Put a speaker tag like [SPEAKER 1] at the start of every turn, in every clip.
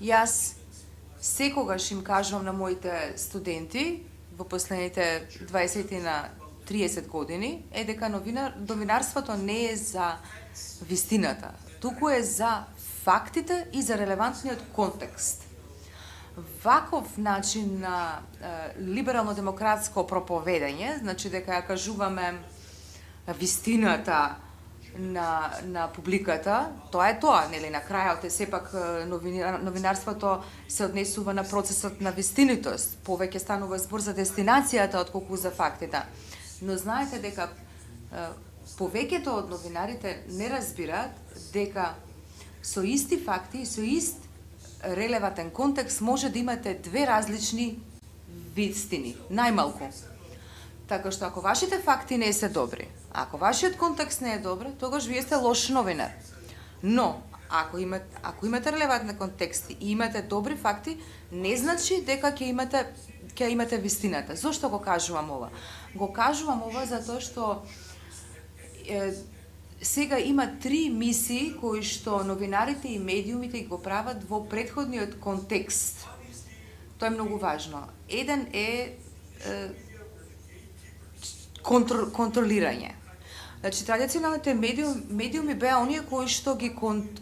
[SPEAKER 1] Јас секогаш им кажувам на моите студенти во последните 20 на 30 години е дека новинарството не е за вистината, туку е за фактите и за релевантниот контекст. Ваков начин на либерално-демократско проповедање, значи дека ја кажуваме вистината на публиката, тоа е тоа, нели, на крајот е сепак новинарството се однесува на процесот на вистинитост, повеќе станува збор за дестинацијата отколку за фактите. Но знаете дека повеќето од новинарите не разбираат дека со исти факти и со ист релевантен контекст може да имате две различни вистини, најмалку. Така што ако вашите факти не се добри, ако вашиот контекст не е добар, тогаш вие сте лош новинар. Но, ако имате релевантни контексти и имате добри факти, не значи дека ќе имате вистината. Зошто го кажувам ова? Го кажувам ова затоа што сега има 3 мисии кои што новинарите и медиумите го прават во претходниот контекст. Тоа е многу важно. Еден е контролирање. Значи, традиционалните медиуми беа оние кои што ги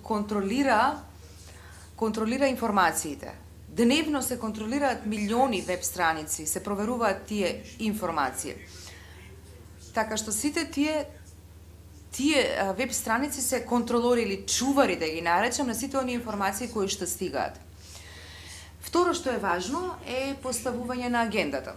[SPEAKER 1] контролира информациите. Дневно се контролираат милиони веб страници, се проверуваат тие информации. Така што сите тие веб страници се контролори или чувари, да ги наречам, на сите оние информации кои што стигаат. Второ што е важно е поставување на агендата.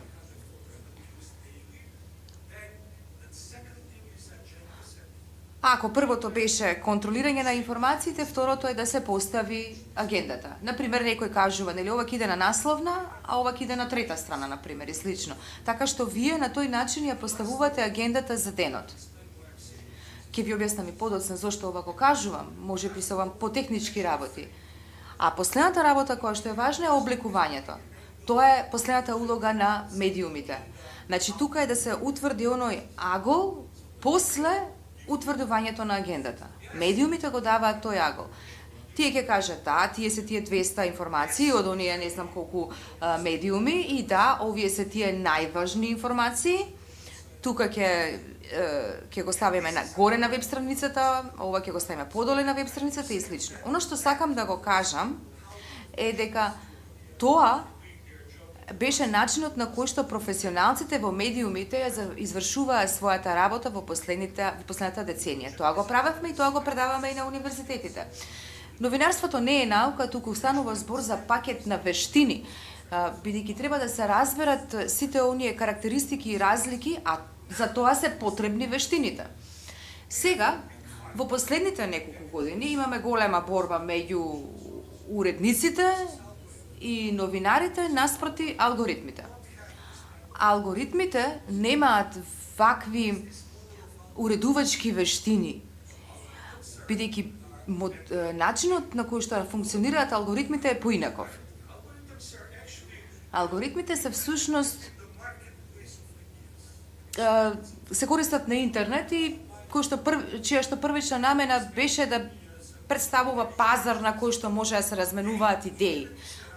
[SPEAKER 1] Ако првото беше контролирање на информациите, второто е да се постави агендата. Например, некој кажува, нели, ова иде на насловна, а ова иде на трета страна, например, и слично. Така што вие на тој начин ја поставувате агендата за денот. Ке ви објаснам и подоцна зошто ова го кажувам, може би се овам по технички работи. А последната работа која што е важна е обликувањето. Тоа е последната улога на медиумите. Значи, тука е да се утврди оној агол после утврдувањето на агендата. Медиумите го даваат тој агол. Тие ќе кажат, тие се тие 200 информации од оние не знам колку медиуми и овие се тие најважни информации. Тука ќе го ставиме горе на веб страницата, ова ќе го ставиме подоле на веб страницата и слично. Оно што сакам да го кажам е дека тоа беше начинот на кој што професионалците во медиумите ја извршуваа својата работа во последната деценија. Тоа го правевме и тоа го предаваме и на универзитетите. Новинарството не е наука, туку станува збор за пакет на вештини, бидејќи треба да се разберат сите оние карактеристики и разлики, а за тоа се потребни вештините. Сега, во последните неколку години имаме голема борба меѓу уредниците и новинарите наспроти алгоритмите. Алгоритмите немаат вакви уредувачки вештини, бидејќи начинот на кој што функционираат алгоритмите е поинаков. Алгоритмите се всушност се користат на интернет и чија што првична намена беше да представува пазар на кој што може да се разменуваат идеи.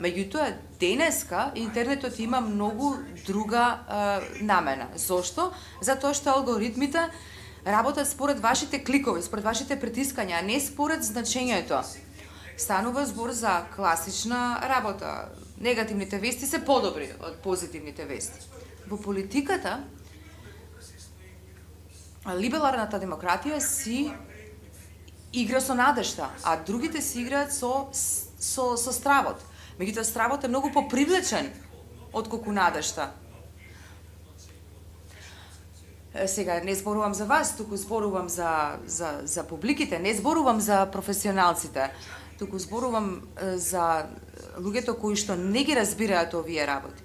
[SPEAKER 1] Меѓутоа, денеска интернетот има многу друга намена. Зошто? Затоа што алгоритмите работат според вашите кликови, според вашите притискања, а не според значењето. Станува збор за класична работа. Негативните вести се подобри од позитивните вести. Во политиката, либералната демократија си игра со надежта, а другите си играат со стравот. Меѓутоа, стравот е многу попривлечен отколку надежта. Сега не зборувам за вас, туку зборувам за публиките, не зборувам за професионалците, туку зборувам за луѓето кои што не ги разбираат овие работи.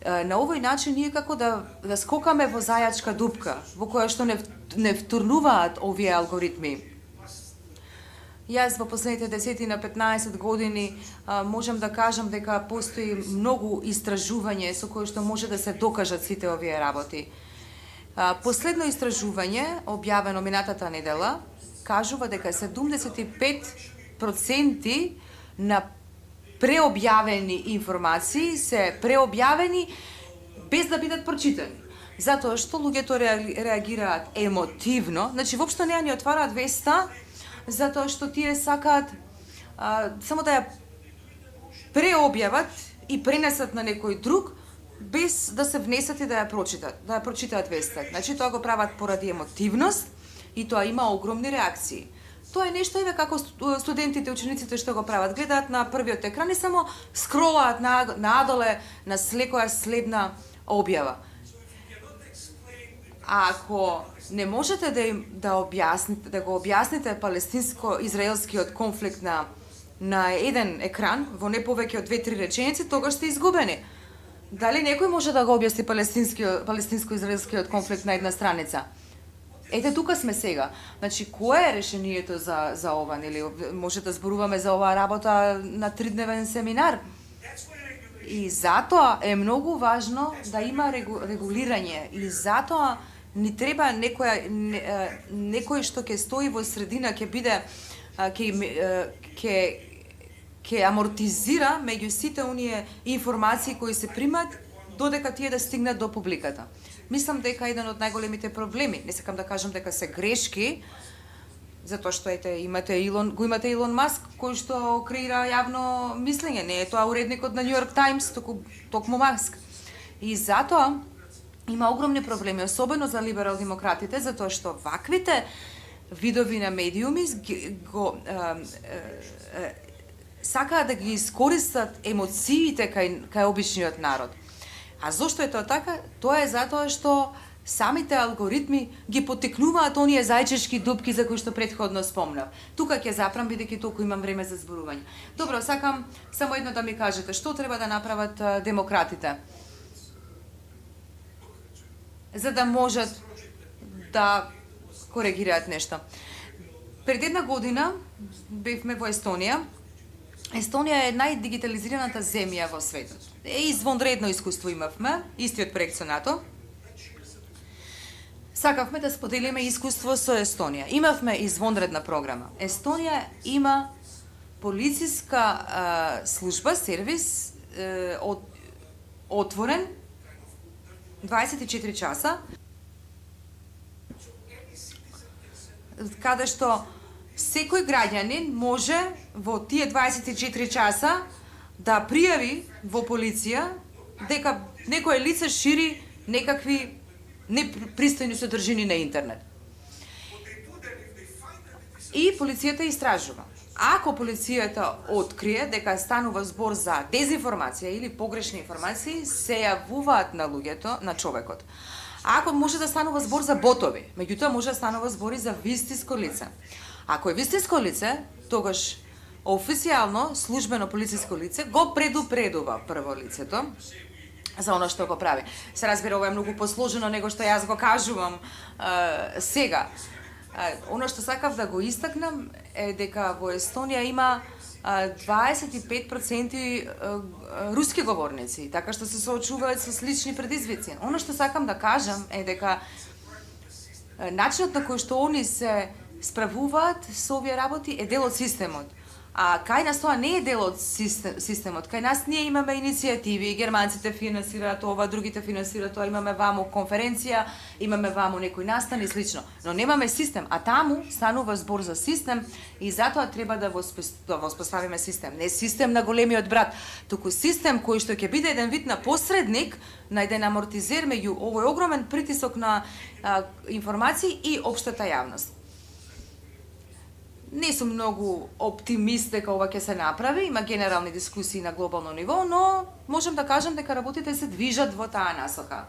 [SPEAKER 1] На овој начин ние како да скокаме во зајачка дупка, во која што не втурнуваат овие алгоритми. Јас во последните 10 на 15 години можам да кажам дека постои многу истражување со кое што може да се докажат сите овие работи. Последно истражување, објавено минатата недела, кажува дека 75% на преобјавени информации се преобјавени без да бидат прочитани. Затоа што луѓето реагираат емотивно, значи воопшто не ја ни отвараат веста, затоа што тие сакаат само да ја преобјават и пренесат на некој друг, без да се внесат и да ја прочитаат веста. Значи тоа го прават поради емотивност и тоа има огромни реакции. Тоа е нешто еве како студентите, учениците што го прават, гледаат на првиот екран и само скролаат надоле на секоја следна објава. А ако не можете да го објасните палестинско-израелскиот конфликт на еден екран, во не повеќе од 2-3 реченици, тогаш сте изгубени. Дали некој може да го објасни палестинско-израелскиот конфликт на една страница? Ете, тука сме сега. Значи, кое е решението за ова? Нели може да зборуваме за оваа работа на 3-дневен семинар? И затоа е многу важно да има регулирање. И затоа ни треба некој што ќе стои во средина, ќе биде ќе амортизира меѓу сите оние информации кои се примат додека тие да стигнат до публиката. Мислам дека еден од најголемите проблеми, не сакам да кажам дека се грешки, затоа што го имате Илон Маск кој што креира јавно мислење, не е тоа уредникот на Нью Йорк Таймс, токму Маск. И затоа има огромни проблеми, особено за либерал-демократите, затоа што ваквите видови на медиуми сакаат да ги искористат емоциите кај обичниот народ. А зошто е тоа така? Тоа е затоа што самите алгоритми ги поттикнуваат оние зајчешки дупки за кои што претходно спомнав. Тука ќе запрам, бидејќи толку имам време за зборување. Добро, сакам само едно да ми кажете, што треба да направат демократите за да можат да коригираат нешто. Пред една година бевме во Естонија. Естонија е најдигитализираната земја во светот. Извонредно искуство имавме, истиот проект со НАТО. Сакавме да споделиме искуство со Естонија. Имавме извонредна програма. Естонија има полициска служба, сервис, отворен 24 часа, каде што секој граѓанин може во тие 24 часа да пријави во полиција дека некое лице шири некакви непристојни содржини на интернет. И полицијата истражува. Ако полицијата открие дека станува збор за дезинформација или погрешни информации, се јавуваат на луѓето, на човекот. Ако може да станува збор за ботови, меѓутоа може да станува збор и за вистинско лице. Ако е вистинско лице, тогаш официјално, службено полициско лице го предупредува прво лицето за оно што го прави. Се разбира, ова е многу посложено него што јас го кажувам сега. Оно што сакав да го истакнам е дека во Естонија има 25% руски говорници, така што се соочуваат со слични предизвици. Оно што сакам да кажам е дека начинот на кој што они се справуваат со овие работи е дел од системот. А кај нас тоа не е дел од системот. Кај нас ние имаме иницијативи, германците финансираат ова, другите финансираат тоа, имаме ваму конференција, имаме ваму некој настан и слично. Но немаме систем, а таму станува збор за систем и затоа треба да воспоставиме систем. Не систем на големиот брат, туку систем кој што ќе биде еден вид на посредник, на еден амортизер меѓу овој огромен притисок на информации и општата јавност. Не сум многу оптимист дека ова ќе се направи, има генерални дискусии на глобално ниво, но можам да кажам дека работите се движат во таа насока.